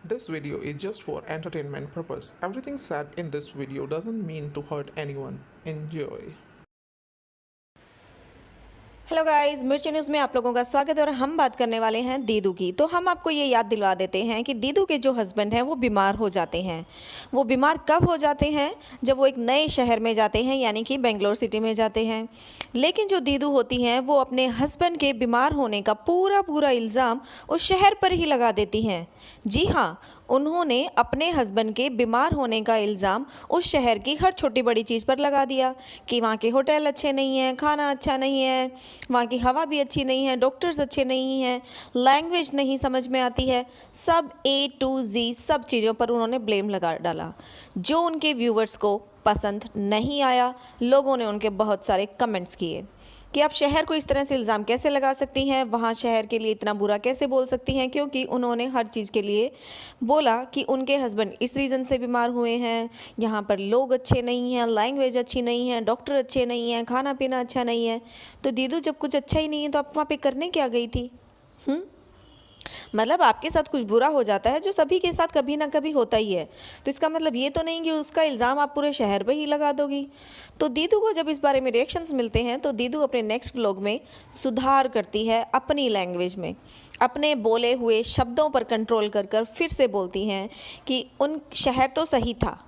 This video is just for entertainment purpose. Everything said in this video doesn't mean to hurt anyone. Enjoy. Hello guys, मिर्ची news में आप लोगों का स्वागत है और हम बात करने वाले हैं दीदू की। तो हम आपको ये याद दिलवा देते हैं कि दीदू के जो हस्बैंड हैं वो बीमार हो जाते हैं। वो बीमार कब हो जाते हैं? जब वो एक नए शहर में जाते हैं, यानी कि बेंगलोर सिटी में जाते हैं। लेकिन जो दीदू होती हैं वो अपने हस्बैंड के बीमार होने का पूरा इल्ज़ाम उस शहर पर ही लगा देती हैं। जी हाँ, उन्होंने अपने हस्बैंड के बीमार होने का इल्ज़ाम उस शहर की हर छोटी बड़ी चीज़ पर लगा दिया कि वहाँ के होटल अच्छे नहीं हैं, खाना अच्छा नहीं है, वहाँ की हवा भी अच्छी नहीं है, डॉक्टर्स अच्छे नहीं हैं, लैंग्वेज नहीं समझ में आती है। सब A to Z सब चीज़ों पर उन्होंने ब्लेम लगा डाला, जो उनके व्यूवर्स को पसंद नहीं आया। लोगों ने उनके बहुत सारे कमेंट्स किए कि आप शहर को इस तरह से इल्ज़ाम कैसे लगा सकती हैं, वहाँ शहर के लिए इतना बुरा कैसे बोल सकती हैं, क्योंकि उन्होंने हर चीज़ के लिए बोला कि उनके हस्बैंड इस रीज़न से बीमार हुए हैं, यहाँ पर लोग अच्छे नहीं हैं, लैंग्वेज अच्छी नहीं है, डॉक्टर अच्छे नहीं हैं, खाना पीना अच्छा नहीं है। तो दीदू, जब कुछ अच्छा ही नहीं है तो आप वहाँ पे करने क्या गई थी? मतलब आपके साथ कुछ बुरा हो जाता है, जो सभी के साथ कभी ना कभी होता ही है, तो इसका मतलब ये तो नहीं कि उसका इल्ज़ाम आप पूरे शहर पे ही लगा दोगी। तो दीदू को जब इस बारे में रिएक्शंस मिलते हैं तो दीदू अपने नेक्स्ट व्लॉग में सुधार करती है अपनी लैंग्वेज में, अपने बोले हुए शब्दों पर कंट्रोल कर कर फिर से बोलती हैं कि उन शहर तो सही था,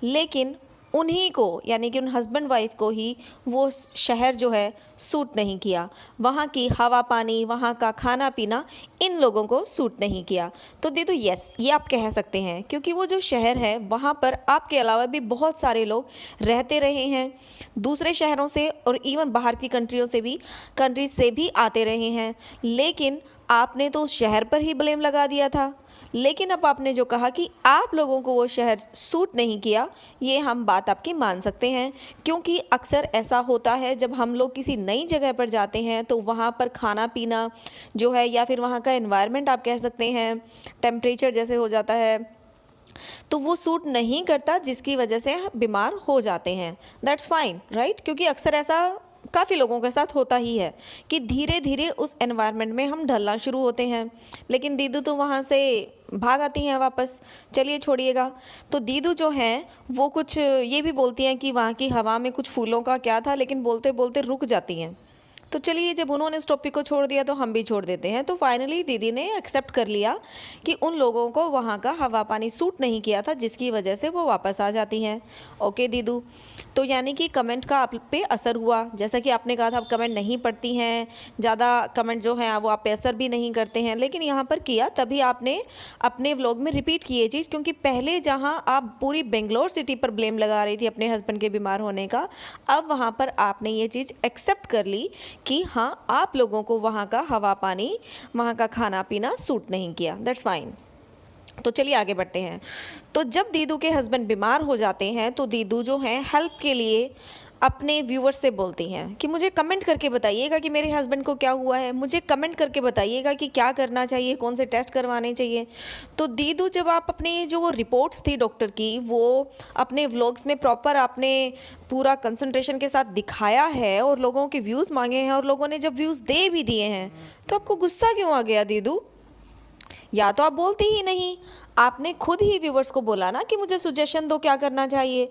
लेकिन उन्हीं को, यानी कि उन हस्बैंड वाइफ को ही वो शहर जो है सूट नहीं किया। वहाँ की हवा पानी, वहाँ का खाना पीना इन लोगों को सूट नहीं किया। तो दीदू, यस, ये आप कह सकते हैं, क्योंकि वो जो शहर है वहाँ पर आपके अलावा भी बहुत सारे लोग रहते रहे हैं, दूसरे शहरों से और इवन बाहर की कंट्रीज से भी आते रहे हैं। लेकिन आपने तो उस शहर पर ही ब्लेम लगा दिया था। लेकिन अब आपने जो कहा कि आप लोगों को वो शहर सूट नहीं किया, ये हम बात आपकी मान सकते हैं, क्योंकि अक्सर ऐसा होता है जब हम लोग किसी नई जगह पर जाते हैं तो वहाँ पर खाना पीना जो है, या फिर वहाँ का एनवायरनमेंट आप कह सकते हैं, टेम्परेचर जैसे हो जाता है, तो वो सूट नहीं करता, जिसकी वजह से बीमार हो जाते हैं। That's fine, right? क्योंकि अक्सर ऐसा काफ़ी लोगों के साथ होता ही है कि धीरे धीरे उस एनवायरनमेंट में हम ढलना शुरू होते हैं। लेकिन दीदू तो वहाँ से भाग आती हैं वापस। चलिए, छोड़िएगा। तो दीदू जो हैं वो कुछ ये भी बोलती हैं कि वहाँ की हवा में कुछ फूलों का क्या था, लेकिन बोलते बोलते रुक जाती हैं। तो चलिए, जब उन्होंने इस टॉपिक को छोड़ दिया तो हम भी छोड़ देते हैं। तो फाइनली दीदी ने एक्सेप्ट कर लिया कि उन लोगों को वहाँ का हवा पानी सूट नहीं किया था, जिसकी वजह से वो वापस आ जाती हैं। ओके दीदू, तो यानी कि कमेंट का आप पे असर हुआ। जैसा कि आपने कहा था आप कमेंट नहीं पढ़ती हैं, ज़्यादा कमेंट जो हैं वो आप पे असर भी नहीं करते हैं, लेकिन यहाँ पर किया, तभी आपने अपने व्लॉग में रिपीट की ये चीज़। क्योंकि पहले जहाँ आप पूरी बेंगलोर सिटी पर ब्लेम लगा रही थी अपने हस्बैंड के बीमार होने का, अब वहाँ पर आपने ये चीज़ एक्सेप्ट कर ली कि हाँ, आप लोगों को वहाँ का हवा पानी, वहाँ का खाना पीना सूट नहीं किया। That's fine. तो चलिए आगे बढ़ते हैं। तो जब दीदू के हस्बैंड बीमार हो जाते हैं तो दीदू जो हैं हेल्प के लिए अपने व्यूवर्स से बोलती हैं कि मुझे कमेंट करके बताइएगा कि मेरे हस्बैंड को क्या हुआ है, मुझे कमेंट करके बताइएगा कि क्या करना चाहिए, कौन से टेस्ट करवाने चाहिए। तो दीदू, जब आप अपने जो वो रिपोर्ट्स थी डॉक्टर की, वो अपने व्लॉग्स में प्रॉपर आपने पूरा कंसंट्रेशन के साथ दिखाया है और लोगों के व्यूज़ मांगे हैं, और लोगों ने जब व्यूज़ दे भी दिए हैं, तो आपको गुस्सा क्यों आ गया दीदू? या तो आप बोलती ही नहीं। आपने खुद ही व्यूवर्स को बोला ना कि मुझे सुजेशन दो क्या करना चाहिए।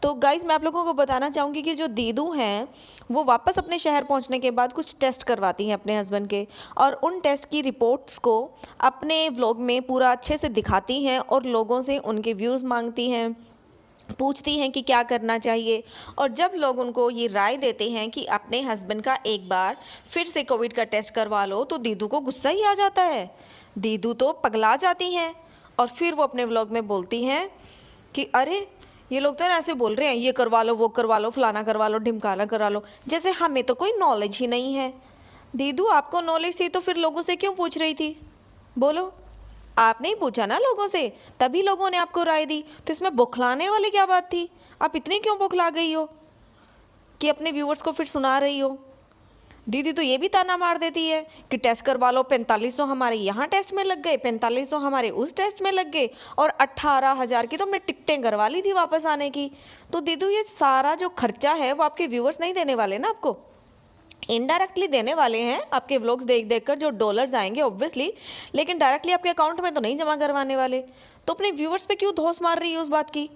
तो गाइज़, मैं आप लोगों को बताना चाहूँगी कि जो दीदू हैं वो वापस अपने शहर पहुँचने के बाद कुछ टेस्ट करवाती हैं अपने हस्बैंड के, और उन टेस्ट की रिपोर्ट्स को अपने व्लॉग में पूरा अच्छे से दिखाती हैं और लोगों से उनके व्यूज़ मांगती हैं, पूछती हैं कि क्या करना चाहिए। और जब लोग उनको ये राय देते हैं कि अपने हस्बैंड का एक बार फिर से कोविड का टेस्ट करवा लो, तो दीदू को गुस्सा ही आ जाता है। दीदू तो पगला जाती हैं और फिर वो अपने व्लॉग में बोलती हैं कि अरे, ये लोग तो ऐसे बोल रहे हैं, ये करवा लो, वो करवा लो, फलाना करवा लो, ढिमकाना करा लो, जैसे हमें तो कोई नॉलेज ही नहीं है। दीदू, आपको नॉलेज थी तो फिर लोगों से क्यों पूछ रही थी? बोलो। आपने ही पूछा ना लोगों से, तभी लोगों ने आपको राय दी। तो इसमें बौखलाने वाली क्या बात थी? आप इतनी क्यों बौखला गई हो कि अपने व्यूवर्स को फिर सुना रही हो? दीदी तो ये भी ताना मार देती है कि टेस्ट करवा लो, 4500 हमारे यहाँ टेस्ट में लग गए, 4500 हमारे उस टेस्ट में लग गए, और 18,000 की तो हमने टिकटें करवा ली थी वापस आने की। तो दीदी, ये सारा जो खर्चा है वो आपके व्यूवर्स नहीं देने वाले ना आपको। इनडायरेक्टली देने वाले हैं आपके व्लॉग्स देख देख कर जो डॉलर्स आएंगे ऑब्वियसली, लेकिन डायरेक्टली आपके अकाउंट में तो नहीं जमा करवाने वाले। तो अपने व्यूअर्स पे क्यों धौंस मार रही है उस बात की?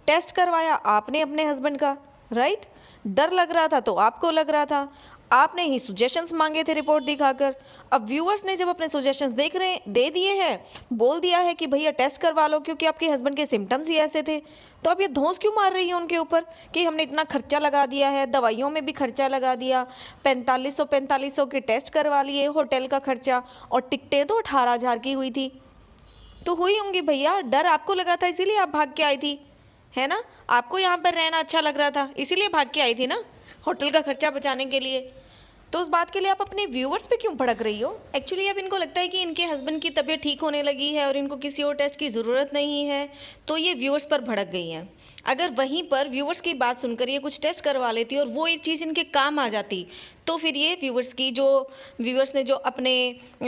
टेस्ट करवाया आपने अपने हस्बैंड का, राइट? डर लग रहा था तो आपको लग रहा था, आपने ही सजेशंस मांगे थे रिपोर्ट दिखाकर। अब व्यूअर्स ने जब अपने सजेशंस दे दिए हैं, बोल दिया है कि भैया टेस्ट करवा लो क्योंकि आपके हस्बैंड के सिम्टम्स ही ऐसे थे, तो अब ये धौंस क्यों मार रही है उनके ऊपर कि हमने इतना खर्चा लगा दिया है, दवाइयों में भी खर्चा लगा दिया, 4500 के टेस्ट करवा लिए, होटल का खर्चा, और टिकटें तो 18,000 की हुई थी। तो हुई होंगी भैया, डर आपको लगा था इसीलिए आप भाग के आई थी, है ना? आपको यहाँ पर रहना अच्छा लग रहा था इसीलिए भाग के आई थी ना, होटल का खर्चा बचाने के लिए। तो उस बात के लिए आप अपने व्यूअर्स पे क्यों भड़क रही हो? एक्चुअली अब इनको लगता है कि इनके हस्बैंड की तबीयत ठीक होने लगी है और इनको किसी और टेस्ट की ज़रूरत नहीं है, तो ये व्यूअर्स पर भड़क गई हैं। अगर वहीं पर व्यूअर्स की बात सुनकर ये कुछ टेस्ट करवा लेती और वो एक चीज़ इनके काम आ जाती, तो फिर ये व्यूअर्स ने जो अपने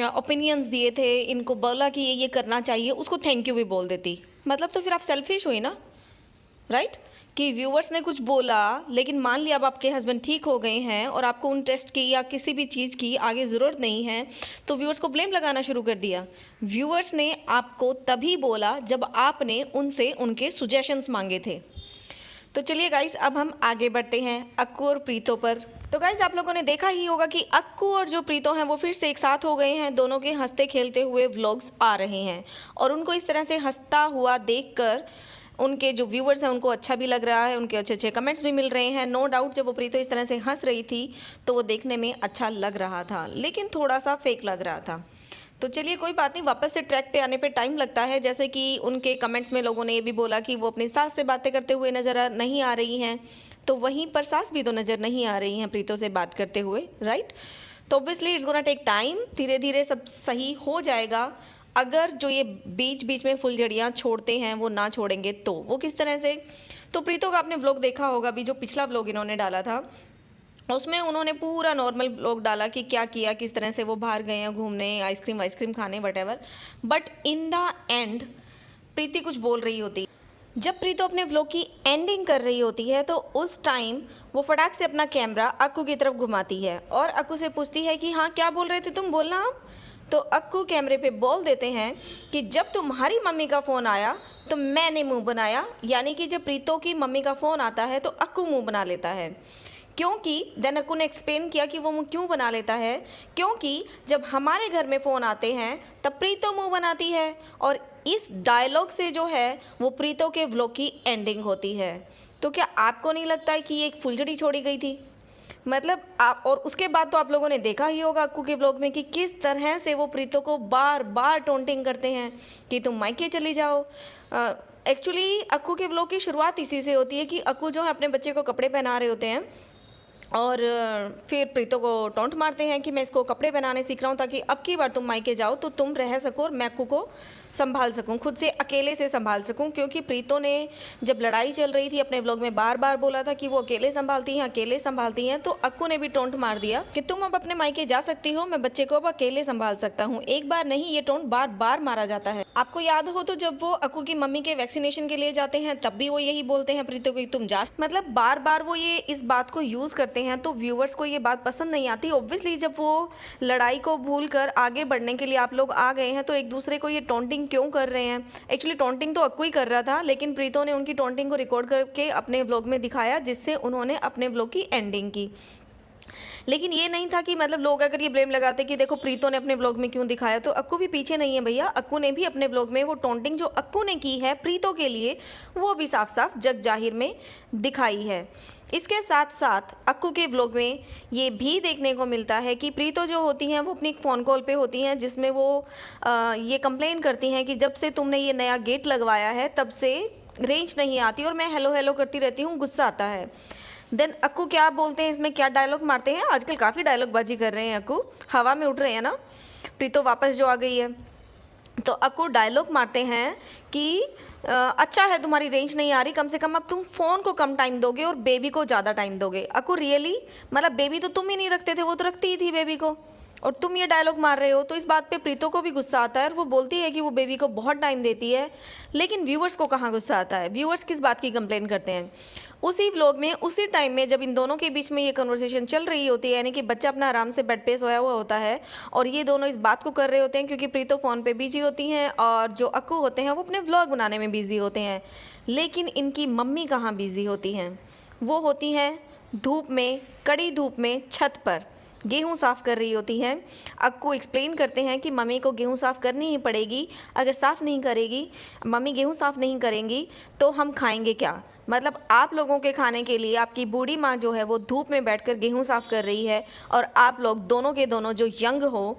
ओपिनियंस दिए थे, इनको बोला कि ये करना चाहिए, उसको थैंक यू भी बोल देती। मतलब तो फिर आप सेल्फिश हुई ना, राइट? कि व्यूअर्स ने कुछ बोला, लेकिन मान लिया अब आपके हस्बैंड ठीक हो गए हैं और आपको उन टेस्ट की या किसी भी चीज़ की आगे ज़रूरत नहीं है, तो व्यूअर्स को ब्लेम लगाना शुरू कर दिया। व्यूअर्स ने आपको तभी बोला जब आपने उनसे उनके सजेशंस मांगे थे। तो चलिए गाइस, अब हम आगे बढ़ते हैं अक्कू और प्रीतो पर। तो गाइस, आप लोगों ने देखा ही होगा कि अक्कू और जो प्रीतो हैं वो फिर से एक साथ हो गए हैं। दोनों के हंसते खेलते हुए व्लॉग्स आ रहे हैं और उनको इस तरह से हंसता हुआ देखकर उनके जो व्यूअर्स हैं उनको अच्छा भी लग रहा है, उनके अच्छे अच्छे कमेंट्स भी मिल रहे हैं। नो डाउट जब वो प्रीतो इस तरह से हंस रही थी तो वो देखने में अच्छा लग रहा था, लेकिन थोड़ा सा फेक लग रहा था। तो चलिए कोई बात नहीं, वापस से ट्रैक पे आने पे टाइम लगता है। जैसे कि उनके कमेंट्स में लोगों ने ये भी बोला कि वो अपनी सास से बातें करते हुए नहीं आ रही हैं, तो वहीं पर सास भी तो नज़र नहीं आ रही हैं प्रीतो से बात करते हुए, राइट? तो obviously it's gonna take time, धीरे धीरे सब सही हो जाएगा। अगर जो ये बीच बीच में फुलझड़ियाँ छोड़ते हैं वो ना छोड़ेंगे तो वो किस तरह से। तो प्रीतो का आपने व्लॉग देखा होगा, अभी जो पिछला व्लॉग इन्होंने डाला था उसमें उन्होंने पूरा नॉर्मल व्लॉग डाला कि क्या किया, किस तरह से वो बाहर गए हैं घूमने, आइसक्रीम खाने, whatever. But in the end Preeti कुछ बोल रही होती। जब प्रीतो अपने व्लॉग की एंडिंग कर रही होती है तो उस टाइम वो फटाक से अपना कैमरा अक्कू की तरफ घुमाती है और अक्कू से पूछती है कि हाँ क्या बोल रहे थे तुम, बोलना आप। तो अक्कू कैमरे पे बोल देते हैं कि जब तुम्हारी मम्मी का फ़ोन आया तो मैंने मुंह बनाया, यानी कि जब प्रीतो की मम्मी का फ़ोन आता है तो अक्कू मुंह बना लेता है। क्योंकि देन अक्कू ने एक्सप्लेन किया कि वो मुंह क्यों बना लेता है, क्योंकि जब हमारे घर में फ़ोन आते हैं तब प्रीतो मुंह बनाती है और इस डायलॉग से जो है वो प्रीतो के व्लॉग की एंडिंग होती है। तो क्या आपको नहीं लगता है कि ये एक फुलझड़ी छोड़ी गई थी? मतलब आप, और उसके बाद तो आप लोगों ने देखा ही होगा अक्कू के ब्लॉग में कि किस तरह से वो प्रीतो को बार बार टोंटिंग करते हैं कि तुम मायके चली जाओ। एक्चुअली अक्कू के ब्लॉग की शुरुआत इसी से होती है कि अक्कू जो है अपने बच्चे को कपड़े पहना रहे होते हैं और फिर प्रीतो को टोंट मारते हैं कि मैं इसको कपड़े पहनाने सीख रहा हूँ ताकि अब की बार तुम मायके जाओ तो तुम रह सको और मैं अक्कू को संभाल सकूं, खुद से अकेले से संभाल सकूं। क्योंकि प्रीतो ने जब लड़ाई चल रही थी अपने ब्लॉग में बार बार बोला था कि वो अकेले संभालती हैं, तो अक्कू ने भी टोंट मार दिया कि तुम अब अपने मायके जा सकती हो, मैं बच्चे को अब अकेले संभाल सकता हूँ। एक बार नहीं, ये टोंट बार बार मारा जाता है। आपको याद हो तो जब वो अक्कू की मम्मी के वैक्सीनेशन के लिए जाते हैं तब भी वो यही बोलते हैं प्रीतो को तुम जा, मतलब बार बार वो ये इस बात को यूज़ करते हैं। तो व्यूअर्स को ये बात पसंद नहीं आती। ऑब्वियसली जब वो लड़ाई को भूल कर आगे बढ़ने के लिए आप लोग आ गए हैं तो एक दूसरे को ये टोंटिंग क्यों कर रहे हैं? एक्चुअली टोंटिंग तो अक्कू ही कर रहा था, लेकिन प्रीतो ने उनकी टोंटिंग को रिकॉर्ड करके अपने व्लॉग में दिखाया जिससे उन्होंने अपने व्लॉग की एंडिंग की। लेकिन ये नहीं था कि मतलब लोग अगर ये ब्लेम लगाते कि देखो प्रीतो ने अपने ब्लॉग में क्यों दिखाया, तो अक्कू भी पीछे नहीं है भैया। अक्कू ने भी अपने ब्लॉग में वो टोंटिंग जो अक्कू ने की है प्रीतो के लिए वो भी साफ साफ जग जाहिर में दिखाई है। इसके साथ साथ अक्कू के व्लॉग में ये भी देखने को मिलता है कि प्रीतो जो होती हैं वो अपनी फ़ोन कॉल पे होती हैं जिसमें वो ये कंप्लेन करती हैं कि जब से तुमने ये नया गेट लगवाया है तब से रेंज नहीं आती और मैं हेलो हेलो करती रहती हूँ, गुस्सा आता है। देन अक्कू क्या बोलते हैं, इसमें क्या डायलॉग मारते हैं, आजकल काफ़ी डायलॉग बाजी कर रहे हैं अक्कू, हवा में उड़ रहे हैं ना। प्रीतो वापस जो आ गई है तो अक्कू डायलॉग मारते हैं कि अच्छा है तुम्हारी रेंज नहीं आ रही, कम से कम अब तुम फ़ोन को कम टाइम दोगे और बेबी को ज़्यादा टाइम दोगे। अक्कू रियली, मतलब बेबी तो तुम ही नहीं रखते थे, वो तो रखती ही थी बेबी को, और तुम ये डायलॉग मार रहे हो। तो इस बात पे प्रीतो को भी गुस्सा आता है और वो बोलती है कि वो बेबी को बहुत टाइम देती है, लेकिन व्यूअर्स को कहाँ गुस्सा आता है। व्यूअर्स किस बात की कंप्लेन करते हैं? उसी व्लॉग में उसी टाइम में जब इन दोनों के बीच में ये कन्वर्सेशन चल रही होती है, यानी कि बच्चा अपना आराम से बेड पे सोया हुआ होता है और ये दोनों इस बात को कर रहे होते हैं क्योंकि प्रीतो फ़ोन पे बिजी होती हैं और जो अक्कू होते हैं वो अपने व्लॉग बनाने में बिजी होते हैं। लेकिन इनकी मम्मी कहाँ बिजी होती हैं? वो होती हैं धूप में, कड़ी धूप में छत पर गेहूं साफ़ कर रही होती हैं। अक्कू एक्सप्लेन करते हैं कि मम्मी को गेहूं साफ़ करनी ही पड़ेगी, अगर साफ़ नहीं करेगी, मम्मी गेहूं साफ़ नहीं करेंगी तो हम खाएंगे क्या? मतलब आप लोगों के खाने के लिए आपकी बूढ़ी माँ जो है वो धूप में बैठकर गेहूं साफ़ कर रही है और आप लोग दोनों के दोनों जो यंग हो,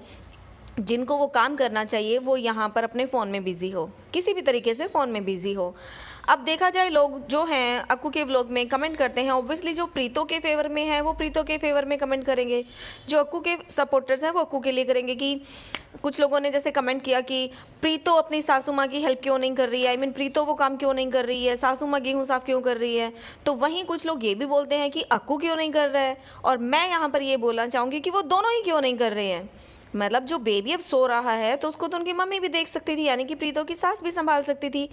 जिनको वो काम करना चाहिए, वो यहाँ पर अपने फ़ोन में बिज़ी हो, किसी भी तरीके से फ़ोन में बिज़ी हो। अब देखा जाए लोग जो हैं अक्कू के व्लॉग में कमेंट करते हैं, ऑब्वियसली जो प्रीतो के फेवर में है वो प्रीतो के फेवर में कमेंट करेंगे, जो अक्कू के सपोर्टर्स हैं वो अक्कू के लिए करेंगे। कि कुछ लोगों ने जैसे कमेंट किया कि प्रीतो अपनी सासू माँ की हेल्प क्यों नहीं कर रही है, आई मीन प्रीतो वो काम क्यों नहीं कर रही है, सासू माँ गेहूँ साफ़ क्यों कर रही है। तो वहीं कुछ लोग ये भी बोलते हैं कि अक्कू क्यों नहीं कर रहा है, और मैं यहाँ पर ये बोलना चाहूँगी कि वो दोनों ही क्यों नहीं कर रहे हैं। मतलब जो बेबी अब सो रहा है तो उसको तो उनकी मम्मी भी देख सकती थी, यानी कि प्रीतो की सास भी संभाल सकती थी।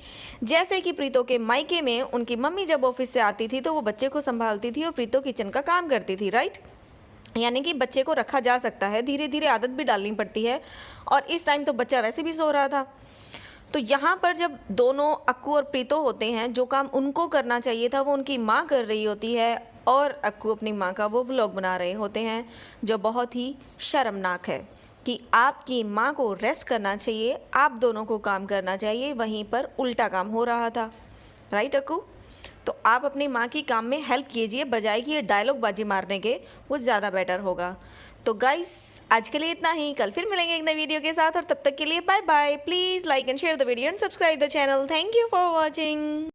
जैसे कि प्रीतो के मायके में उनकी मम्मी जब ऑफिस से आती थी तो वो बच्चे को संभालती थी और प्रीतो किचन का काम करती थी, राइट। यानी कि बच्चे को रखा जा सकता है, धीरे धीरे आदत भी डालनी पड़ती है, और इस टाइम तो बच्चा वैसे भी सो रहा था। तो यहाँ पर जब दोनों अक्कू और प्रीतो होते हैं, जो काम उनको करना चाहिए था वो उनकी माँ कर रही होती है और अक्कू अपनी माँ का वो व्लॉग बना रहे होते हैं, जो बहुत ही शर्मनाक है कि आपकी माँ को रेस्ट करना चाहिए, आप दोनों को काम करना चाहिए, वहीं पर उल्टा काम हो रहा था, राइट अक्कू। तो आप अपनी माँ की काम में हेल्प कीजिए, बजाय कि ये डायलॉग बाजी मारने के, वो ज़्यादा बेटर होगा। तो गाइस आज के लिए इतना ही, कल फिर मिलेंगे एक नई वीडियो के साथ, और तब तक के लिए bye bye. Please like and share the video and subscribe the channel. Thank you for watching.